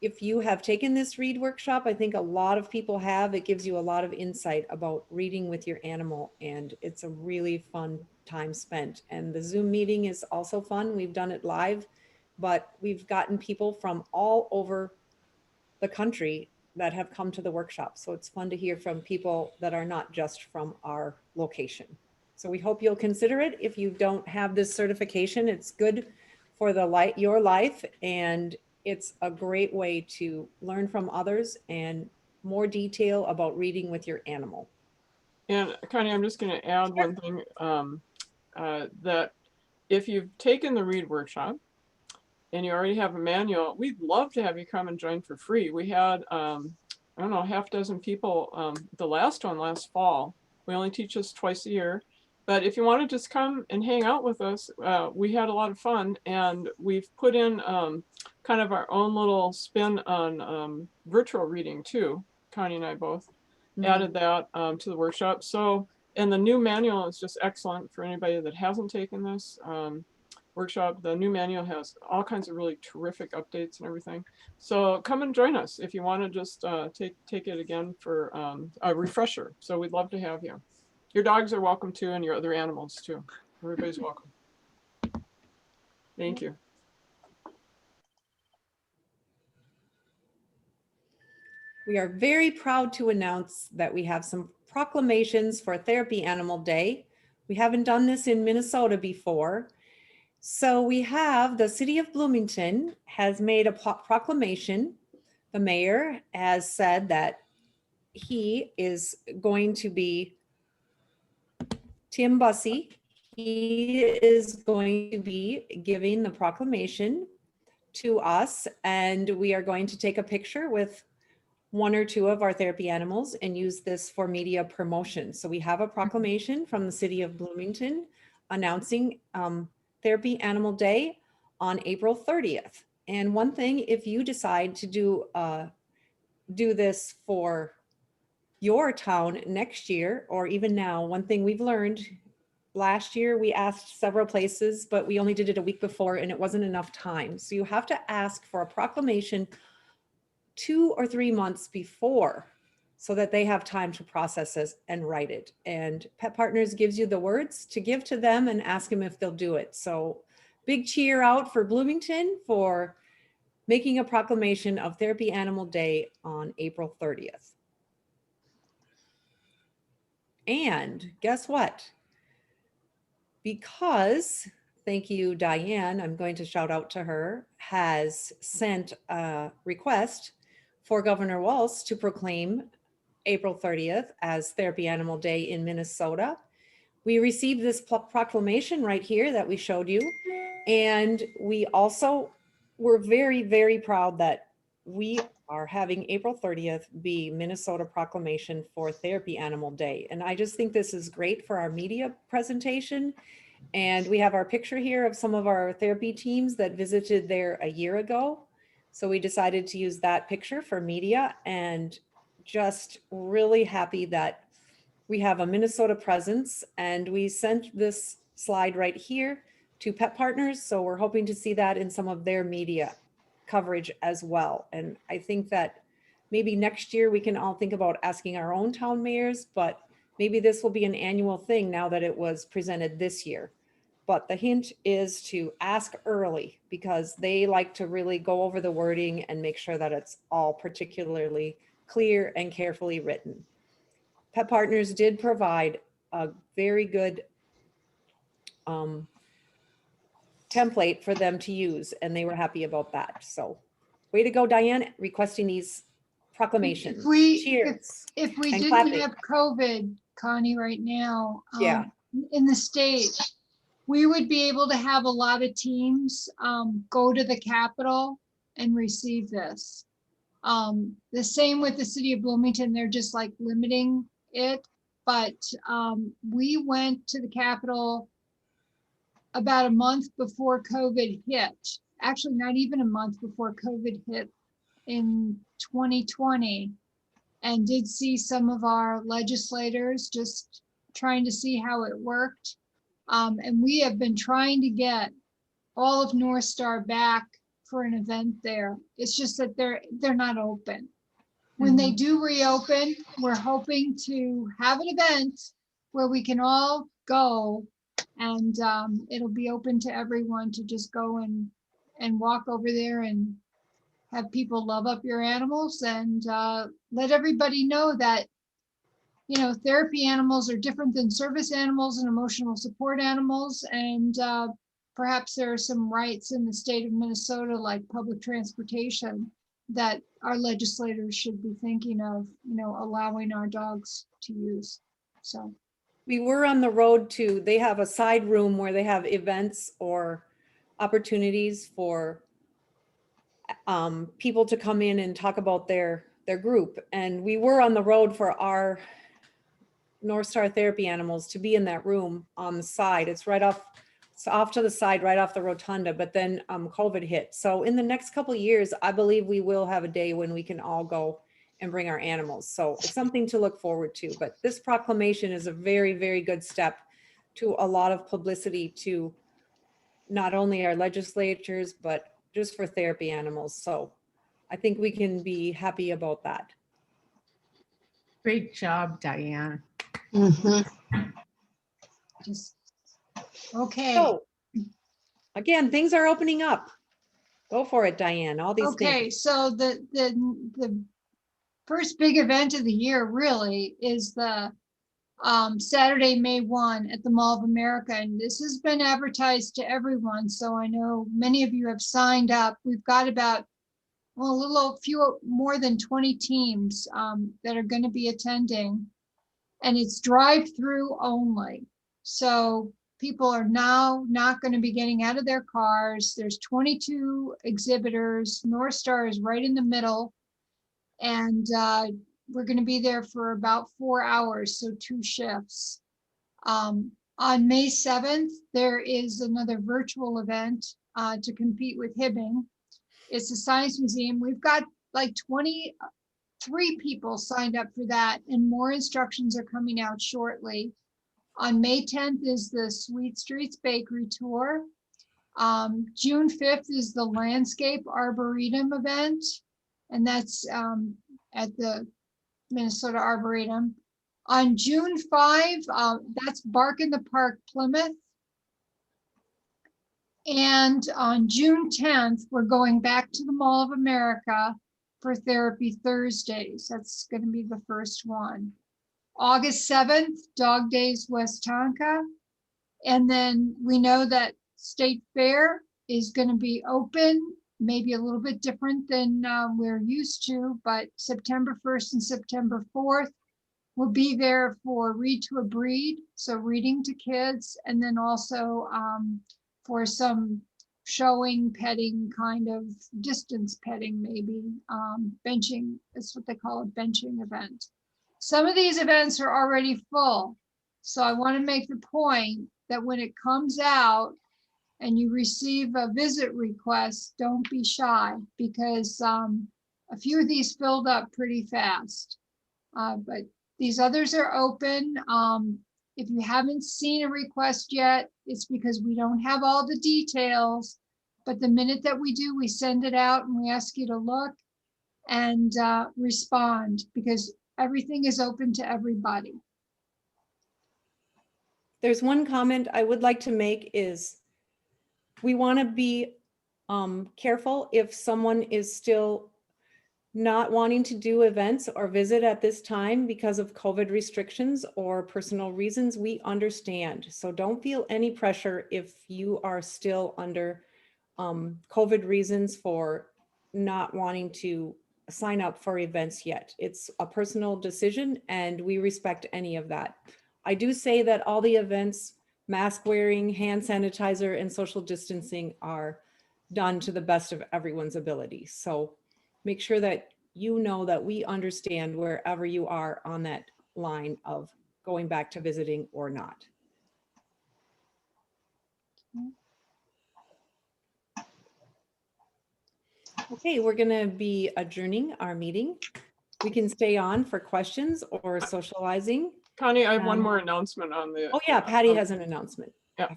if you have taken this read workshop, I think a lot of people have, it gives you a lot of insight about reading with your animal. And it's a really fun time spent. And the Zoom meeting is also fun. We've done it live, but we've gotten people from all over the country that have come to the workshop. So it's fun to hear from people that are not just from our location. So we hope you'll consider it. If you don't have this certification, it's good for your life, and it's a great way to learn from others and more detail about reading with your animal. And Connie, I'm just going to add one thing, that if you've taken the read workshop and you already have a manual, we'd love to have you come and join for free. We had, I don't know, 6 people, the last one last fall. We only teach this twice a year. But if you want to just come and hang out with us, we had a lot of fun, and we've put in kind of our own little spin on virtual reading too. Connie and I both added that to the workshop. So, and the new manual is just excellent for anybody that hasn't taken this workshop. The new manual has all kinds of really terrific updates and everything. So come and join us if you want to just take it again for a refresher. So we'd love to have you. Your dogs are welcome too, and your other animals too. Everybody's welcome. Thank you. We are very proud to announce that we have some proclamations for Therapy Animal Day. We haven't done this in Minnesota before. So we have the city of Bloomington has made a proclamation. The mayor has said that he is going to be Tim Bussey. He is going to be giving the proclamation to us, and we are going to take a picture with 1 or 2 of our therapy animals and use this for media promotion. So we have a proclamation from the city of Bloomington announcing Therapy Animal Day on April 30th. And one thing, if you decide to do this for your town next year, or even now, one thing we've learned last year we asked several places, but we only did it a week before and it wasn't enough time. So you have to ask for a proclamation 2 or 3 months before so that they have time to process it and write it. And Pet Partners gives you the words to give to them and ask them if they'll do it. So big cheer out for Bloomington for making a proclamation of Therapy Animal Day on April 30th. And guess what? Because, thank you, Diane, I'm going to shout out to her, has sent a request for Governor Walsh to proclaim April 30th as Therapy Animal Day in Minnesota. We received this proclamation right here that we showed you. And we also were very, very proud that we are having April 30th be Minnesota Proclamation for Therapy Animal Day. And I just think this is great for our media presentation. And we have our picture here of some of our therapy teams that visited there a year ago. So we decided to use that picture for media, and just really happy that we have a Minnesota presence. And we sent this slide right here to Pet Partners. So we're hoping to see that in some of their media coverage as well. And I think that maybe next year we can all think about asking our own town mayors, but maybe this will be an annual thing now that it was presented this year. But the hint is to ask early because they like to really go over the wording and make sure that it's all particularly clear and carefully written. Pet Partners did provide a very good template for them to use, and they were happy about that. So way to go, Diane, requesting these proclamations. Cheers. If we And didn't clapping. have COVID, Connie, right now, Yeah. in the state, we would be able to have a lot of teams go to the Capitol and receive this. The same with the city of Bloomington, they're just like limiting it. But we went to the Capitol about a month before COVID hit. Actually, not even a month before COVID hit in 2020, and did see some of our legislators just trying to see how it worked. And we have been trying to get all of North Star back for an event there. It's just that they're not open. When they do reopen, we're hoping to have an event where we can all go, and it'll be open to everyone to just go and walk over there and have people love up your animals, and let everybody know that, you know, therapy animals are different than service animals and emotional support animals. And perhaps there are some rights in the state of Minnesota, like public transportation, that our legislators should be thinking of, you know, allowing our dogs to use. So We were on the road to, they have a side room where they have events or opportunities for people to come in and talk about their group. And we were on the road for our North Star therapy animals to be in that room on the side. It's off to the side, right off the rotunda, but then COVID hit. So in the next couple of years, I believe we will have a day when we can all go and bring our animals. So it's something to look forward to. But this proclamation is a very, very good step to a lot of publicity to not only our legislatures, but just for therapy animals. So I think we can be happy about that. Great job, Diane. just, okay. So again, things are opening up. Go for it, Diane, all these Okay, things. so the first big event of the year really is the Saturday, May 1 at the Mall of America. And this has been advertised to everyone. So I know many of you have signed up. We've got about, well, few more than 20 teams that are going to be attending. And it's drive-through only. So people are now not going to be getting out of their cars. There's 22 exhibitors. North Star is right in the middle. And we're going to be there for about 4 hours, so 2 shifts. On May 7th, there is another virtual event to compete with Hibbing. It's a science museum. We've got like 23 people signed up for that, and more instructions are coming out shortly. On May 10th is the Sweet Streets Bakery Tour. June 5th is the Landscape Arboretum event, and that's at the Minnesota Arboretum. On June 5, that's Bark in the Park Plymouth. And on June 10th, we're going back to the Mall of America for Therapy Thursdays. That's going to be the first one. August 7th, Dog Days West Tonka. And then we know that State Fair is going to be open, maybe a little bit different than we're used to, but September 1st and September 4th, we'll be there for Read to a Breed, so reading to kids, and then also for some showing, petting, kind of distance petting, maybe benching. That's what they call a benching event. Some of these events are already full. So I want to make the point that when it comes out and you receive a visit request, don't be shy, because a few of these filled up pretty fast. But these others are open. If you haven't seen a request yet, it's because we don't have all the details. But the minute that we do, we send it out and we ask you to look and respond, because everything is open to everybody. There's one comment I would like to make is we want to be careful if someone is still not wanting to do events or visit at this time because of COVID restrictions or personal reasons. We understand. So don't feel any pressure if you are still under COVID reasons for not wanting to sign up for events yet. It's a personal decision and we respect any of that. I do say that all the events, mask wearing, hand sanitizer, and social distancing are done to the best of everyone's ability. So make sure that you know that we understand wherever you are on that line of going back to visiting or not. Okay, we're going to be adjourning our meeting. We can stay on for questions or socializing. Connie, I have one more announcement on the. Oh yeah, Patty has an announcement. Yeah.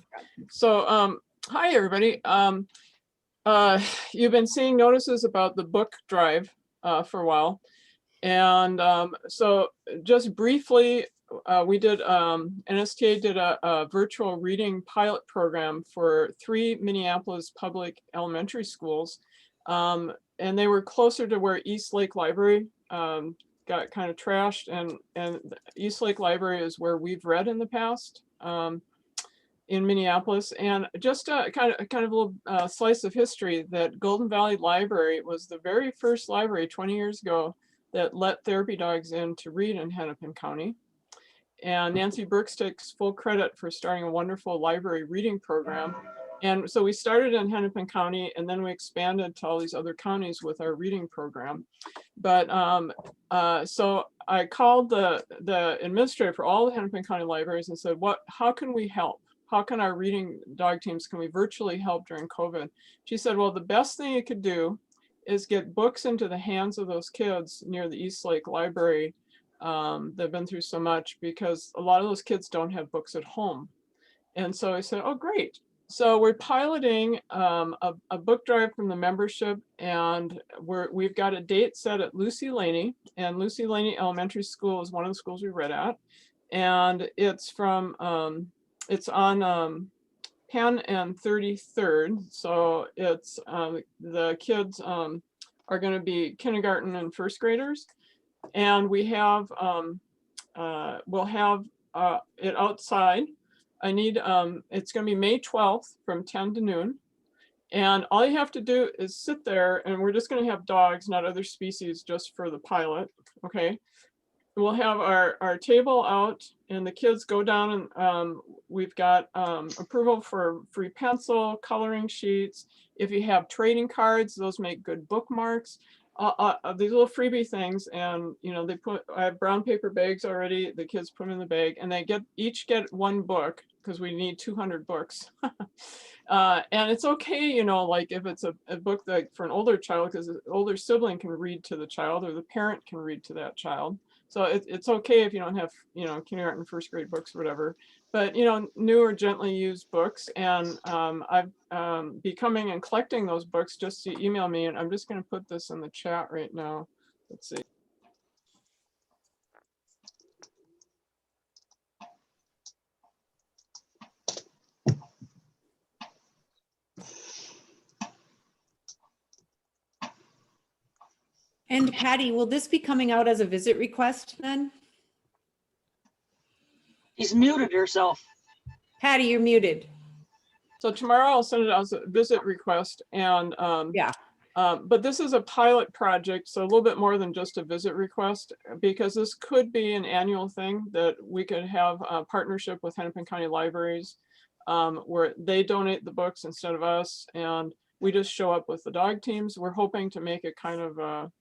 So, hi everybody. You've been seeing notices about the book drive for a while. And so just briefly, we did, NSTA did a virtual reading pilot program for 3 Minneapolis public elementary schools. And they were closer to where East Lake Library got kind of trashed, and East Lake Library is where we've read in the past in Minneapolis. And just kind of a little slice of history, that Golden Valley Library was the very first library 20 years ago that let therapy dogs in to read in Hennepin County. And Nancy Burks takes full credit for starting a wonderful library reading program. And so we started in Hennepin County, and then we expanded to all these other counties with our reading program. But so I called the administrator for all the Hennepin County libraries and said, how can we help? How can our reading dog teams, can we virtually help during COVID? She said, well, the best thing you could do is get books into the hands of those kids near the East Lake Library. They've been through so much, because a lot of those kids don't have books at home. And so I said, oh, great. So we're piloting a book drive from the membership, and we've got a date set at Lucy Laney, and Lucy Laney Elementary School is one of the schools we read at. And it's from, it's on Penn and 33rd. So it's the kids are going to be kindergarten and first graders. And we have, we'll have it outside. I need, it's going to be May 12th from 10 to noon. And all you have to do is sit there, and we're just going to have dogs, not other species, just for the pilot. Okay. We'll have our table out, and the kids go down, and we've got approval for free pencil, coloring sheets. If you have trading cards, those make good bookmarks. These little freebie things, and you know, I have brown paper bags already. The kids put them in the bag, and they each get 1 book, because we need 200 books. And it's okay, you know, like if it's a book that for an older child, because an older sibling can read to the child, or the parent can read to that child. So it's okay if you don't have, you know, kindergarten, first grade books or whatever. but new or gently used books. And I've be coming and collecting those books. Just to email me, and I'm just going to put this in the chat right now. Let's see. And Patty, will this be coming out as a visit request then? She's muted herself. Patty, you're muted. So tomorrow I'll send it as a visit request, and Yeah. but this is a pilot project, so a little bit more than just a visit request, because this could be an annual thing that we could have a partnership with Hennepin County Libraries, where they donate the books instead of us, and we just show up with the dog teams. We're hoping to make it kind of a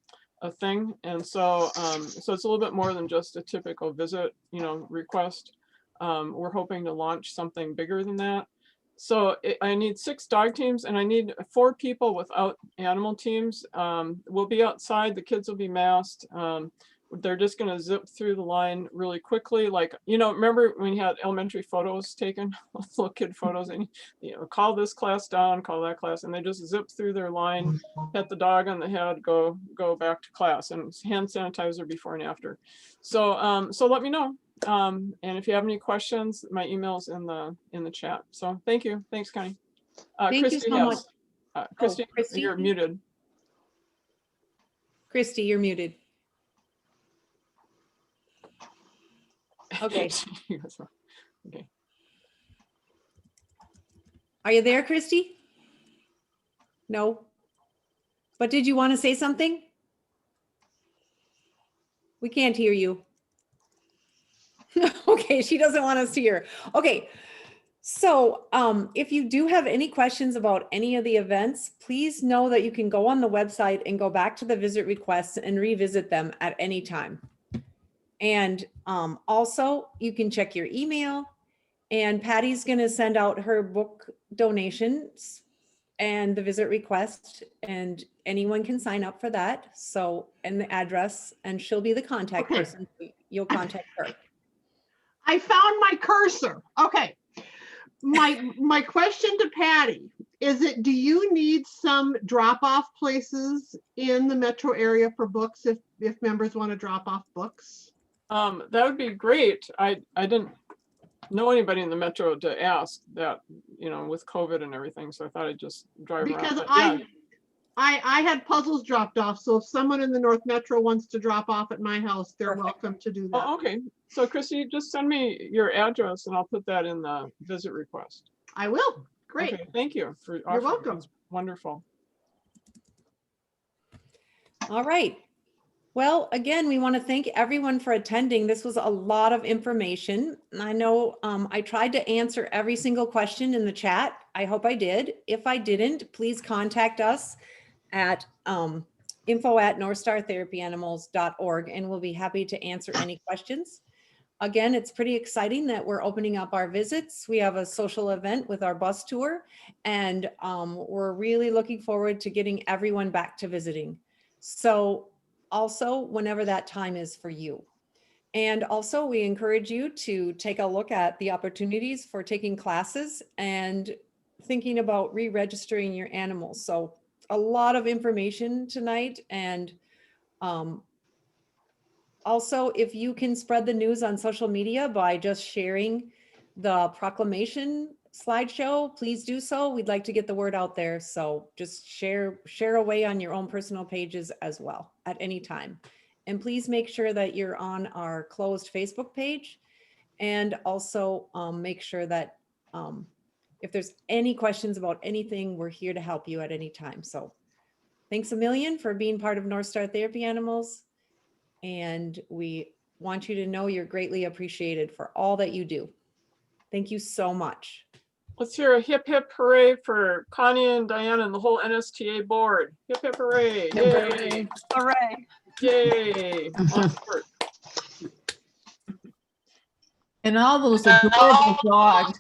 thing, and so so it's a little bit more than just a typical visit, request. We're hoping to launch something bigger than that. So I need 6 dog teams, and I need 4 people without animal teams. We'll be outside, the kids will be masked. They're just gonna zip through the line really quickly. Like, remember when you had elementary photos taken, little kid photos, and call this class down, call that class, and they just zip through their line, pet the dog on the head, go back to class, and hand sanitizer before and after. So so let me know. And if you have any questions, my email's in the chat. So thank you. Thanks, Connie. Thank Christy you so much. Christy, Christy? you're muted. Christy, you're muted. Okay. Okay. Are you there, Christy? No. But did you want to say something? We can't hear you. Okay, she doesn't want us to hear. Okay. So if you do have any questions about any of the events, please know that you can go on the website and go back to the visit requests and revisit them at any time. And also you can check your email, and Patty's going to send out her book donations and the visit request, and anyone can sign up for that. So, and the address, and she'll be the contact Okay. person. You'll contact her. I found my cursor. Okay. My question to Patty is do you need some drop-off places in the metro area for books if members want to drop off books? That would be great. I didn't know anybody in the metro to ask that, with COVID and everything. So I thought I'd just drive Because around. But yeah. I had puzzles dropped off. So if someone in the North Metro wants to drop off at my house, they're welcome to do that. Oh, okay. So Christy, just send me your address and I'll put that in the visit request. I will. Great. Okay, thank you for You're offering. welcome. That's wonderful. All right. Well, again, we want to thank everyone for attending. This was a lot of information. I know I tried to answer every single question in the chat. I hope I did. If I didn't, please contact us at info@northstartherapyanimals.org, and we'll be happy to answer any questions. Again, it's pretty exciting that we're opening up our visits. We have a social event with our bus tour, and we're really looking forward to getting everyone back to visiting. So also, whenever that time is for you. And also, we encourage you to take a look at the opportunities for taking classes and thinking about re-registering your animals. So a lot of information tonight. And also, if you can spread the news on social media by just sharing the proclamation slideshow, please do so. We'd like to get the word out there. So just share away on your own personal pages as well at any time. And please make sure that you're on our closed Facebook page, and also make sure that if there's any questions about anything, we're here to help you at any time. So thanks a million for being part of North Star Therapy Animals. And we want you to know you're greatly appreciated for all that you do. Thank you so much. Let's hear a hip hip hooray for Connie and Diana and the whole NSTA board. Hip hip hooray. Yay. Hooray. Yay. Awesome work. And all those adorable dogs.